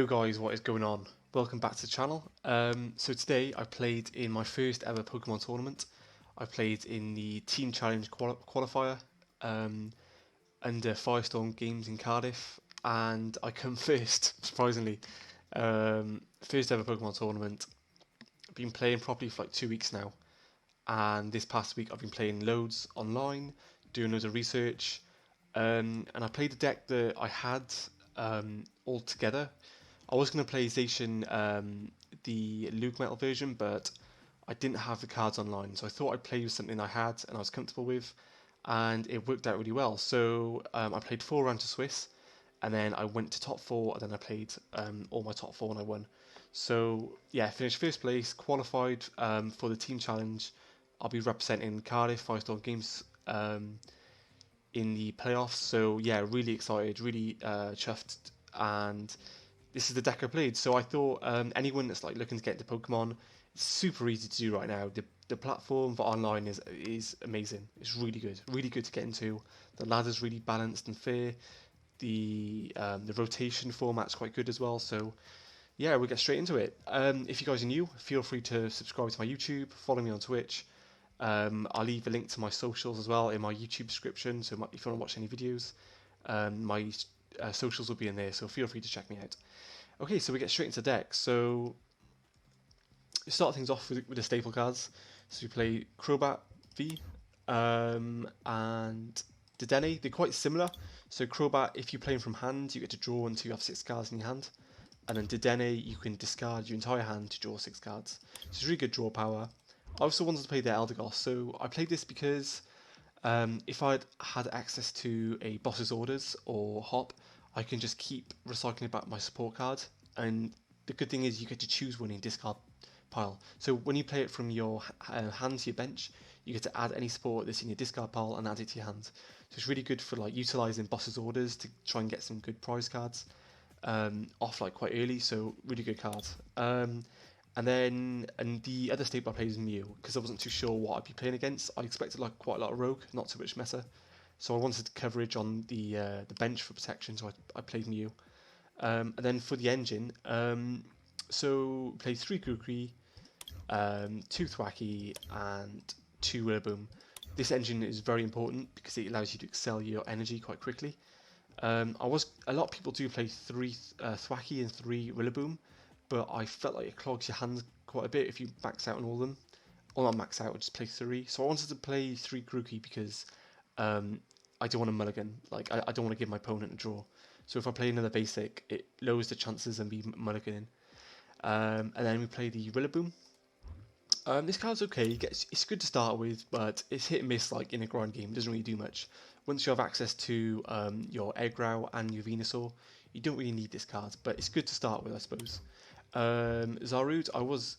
Yo guys, what is going on? Welcome back to the channel. So today I played in my first ever Pokemon tournament. I played in the Team Challenge Qualifier under Firestorm Games in Cardiff, and I come first, surprisingly. First ever Pokemon tournament. I've been playing properly for like 2 weeks now, and this past week I've been playing loads online, doing loads of research, and I played the deck that I had all together. I was going to play Zacian, the Luke Metal version, but I didn't have the cards online, so I thought I'd play with something I had and I was comfortable with, and it worked out really well. So I played 4 rounds of Swiss, and then I went to top 4, and then I played all my top 4 and I won. So yeah, finished first place, qualified for the team challenge. I'll be representing Cardiff Firestorm Games in the playoffs. So yeah, really excited, really chuffed, and this is the deck I played. So I thought anyone that's like looking to get into Pokemon, it's super easy to do right now. The platform for online is amazing. It's really good to get into. The ladder's really balanced and fair. The rotation format's quite good as well. So yeah, we'll get straight into it. If you guys are new, feel free to subscribe to my YouTube, follow me on Twitch. I'll leave a link to my socials as well in my YouTube description. So if you want to watch any videos, my socials will be in there. So feel free to check me out. Okay, so we get straight into the deck. So we start things off with the staple cards. So we play Crobat V and Dedenne. They're quite similar. So Crobat, if you're playing from hand, you get to draw until you have 6 cards in your hand. And then Dedenne, you can discard your entire hand to draw 6 cards. So it's really good draw power. I also wanted to play the Eldegoss, so I played this because if I'd had access to a Boss's Orders or Hop, I can just keep recycling back my support card, and the good thing is you get to choose one in discard pile. So when you play it from your hand to your bench, you get to add any support that's in your discard pile and add it to your hand. So it's really good for like utilising Boss's Orders to try and get some good prize cards off like quite early, so really good card. And the other staple I played is Mew, because I wasn't too sure what I'd be playing against. I expected like quite a lot of Rogue, not too much meta. So I wanted coverage on the bench for protection, so I played Mew. And then for the engine, so played 3 Kukri, 2 Thwacky, and 2 Rillaboom. This engine is very important because it allows you to excel your energy quite quickly. A lot of people do play 3 Thwacky and 3 Rillaboom, but I felt like it clogs your hands quite a bit if you max out on all of them. Or not max out, just play 3. So I wanted to play 3 Grookey because I don't want to mulligan. Like I don't want to give my opponent a draw. So if I play another basic, it lowers the chances of me mulliganing. And then we play the Rillaboom. This card's okay. It's good to start with, but it's hit and miss. Like in a grind game, it doesn't really do much. Once you have access to your EggRow and your Venusaur, you don't really need this card, but it's good to start with, I suppose. Zarude, I was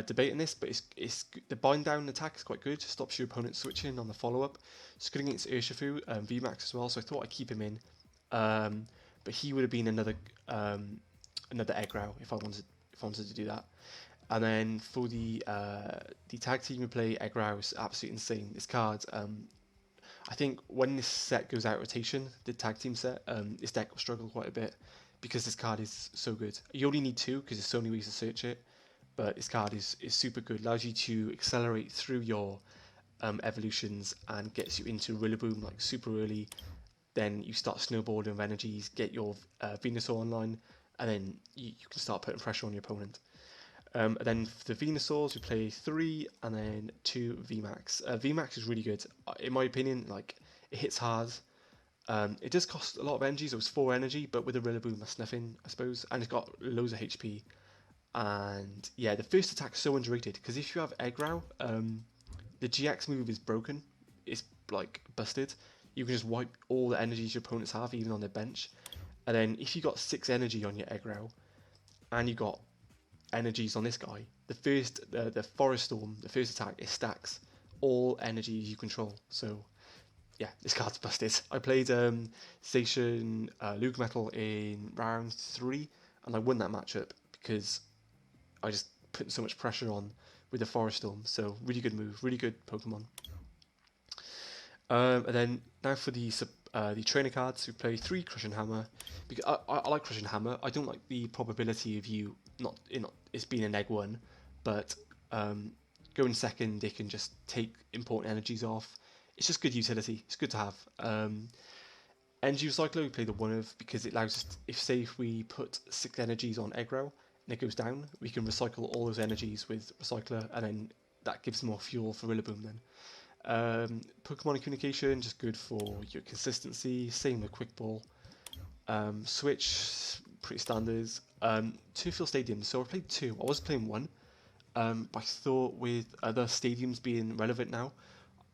debating this, but it's the bind down attack is quite good. Stops your opponent switching on the follow up. It's good against Urshifu, Vmax as well, so I thought I'd keep him in. But he would have been another EggRow if I wanted to do that. And then for the tag team we play, EggRow is absolutely insane. This card, I think when this set goes out of rotation, the tag team set, this deck will struggle quite a bit because this card is so good. You only need 2 because there's so many ways to search it, but this card is super good. Allows you to accelerate through your evolutions and gets you into Rillaboom like super early. Then you start snowballing with energies, get your Venusaur online, and then you can start putting pressure on your opponent. And then for the Venusaurs, we play 3 and then 2 Vmax. Vmax is really good, in my opinion. Like it hits hard. It does cost a lot of energy, so it's 4 energy, but with a Rillaboom that's nothing, I suppose. And it's got loads of HP. And yeah, the first attack is so underrated because if you have EggRow, the GX move is broken. It's like busted. You can just wipe all the energies your opponents have, even on their bench. And then if you got 6 energy on your EggRow, and you got energies on this guy, the Forest Storm, the first attack, it stacks all energies you control. So yeah, this card's busted. I played Zacian Luke Metal in round 3, and I won that matchup because I just put so much pressure on with the Forest Storm. So really good move, really good Pokemon. And then now for the the trainer cards. We play 3 Crushing Hammer, because I like Crushing Hammer. I don't like the probability of you not it's being an egg 1, but going second, it can just take important energies off. It's just good utility. It's good to have. Energy Recycler we play the 1 of, because it allows us, if we put 6 energies on EggRow and it goes down, we can recycle all those energies with Recycler, and then that gives more fuel for Rillaboom then. Pokemon Communication, just good for your consistency. Same with Quick Ball. Switch, pretty standard. 2 field stadiums, so I played 2. I was playing 1, but I thought with other stadiums being relevant now,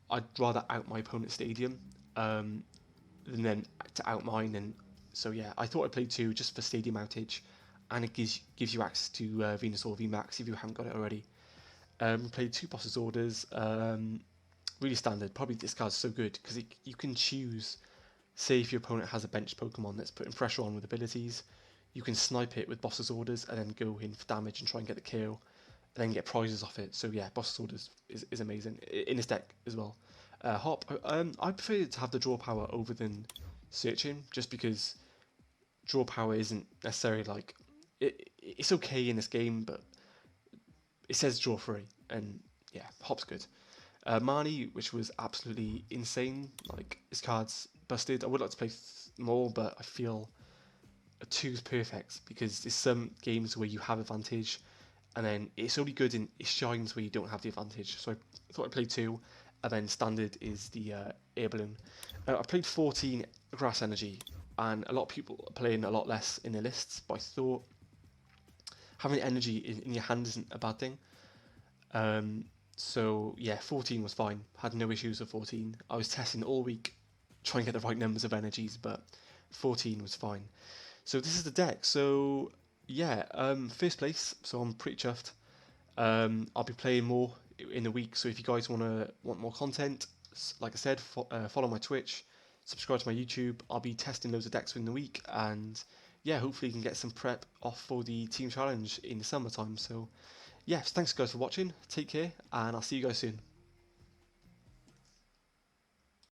I'd rather out my opponent's stadium than then to out mine. And so yeah, I thought I'd play 2 just for stadium outage, and it gives you access to Venusaur Vmax if you haven't got it already. Played 2 Boss's Orders. Really standard. Probably this card's so good because you can choose. Say if your opponent has a bench Pokemon that's putting pressure on with abilities, you can snipe it with Boss's Orders and then go in for damage and try and get the kill, and then get prizes off it. So yeah, Boss's Orders is amazing in this deck as well. Hop, I prefer to have the draw power over than searching, just because draw power isn't necessarily like it's okay in this game, but it says draw free, and yeah, Hop's good. Marnie, which was absolutely insane. Like, this card's busted. I would like to play more, but I feel a 2 is perfect, because there's some games where you have advantage, and then it's only good in it shines where you don't have the advantage. So I thought I'd play 2, and then standard is the air balloon. I played 14 grass energy, and a lot of people are playing a lot less in their lists, but I thought having energy in your hand isn't a bad thing. So yeah, 14 was fine. Had no issues with 14. I was testing all week, trying to get the right numbers of energies, but 14 was fine. So this is the deck. So yeah, first place. So I'm pretty chuffed. I'll be playing more in the week. So if you guys want more content, like I said, follow my Twitch, subscribe to my YouTube. I'll be testing loads of decks in the week, and yeah, hopefully you can get some prep off for the team challenge in the summertime. So yeah, thanks guys for watching. Take care, and I'll see you guys soon.